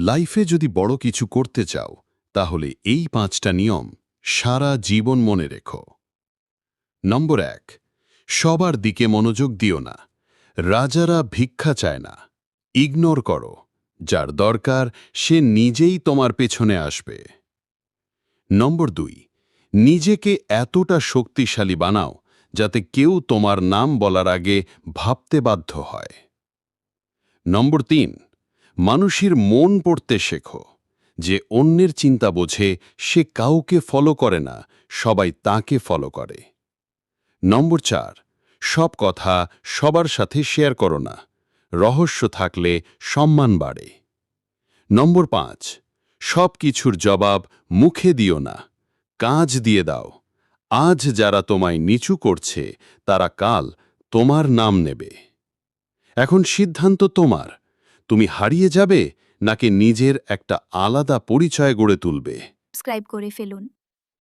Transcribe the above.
লাইফে যদি বড় কিছু করতে চাও তাহলে এই 5টা নিয়ম সারা জীবন মনে রেখো। নম্বর 1, সবার দিকে মনোযোগ দিও না। রাজারা ভিক্ষা চায় না। ইগনোর করো। যার দরকার সে নিজেই তোমার পেছনে আসবে। নম্বর 2, নিজেকে এতটা শক্তিশালী বানাও যাতে কেউ তোমার নাম বলার আগে ভাবতে বাধ্য হয়। নম্বর 3, মানুষের মন পড়তে শেখো। যে অন্যের চিন্তা বোঝে সে কাউকে ফলো করে না, সবাই তাকে ফলো করে। নম্বর 4, সব কথা সবার সাথে শেয়ার করো না। রহস্য থাকলে সম্মান বাড়ে। নম্বর 5, সব কিছুর জবাব মুখে দিও না, কাজ দিয়ে দাও। আজ যারা তোমায় নিচু করছে তারা কাল তোমার নাম নেবে। এখন সিদ্ধান্ত তোমার। তুমি হারিয়ে যাবে নাকি নিজের একটা আলাদা পরিচয় গড়ে তুলবে? সাবস্ক্রাইব করে ফেলুন।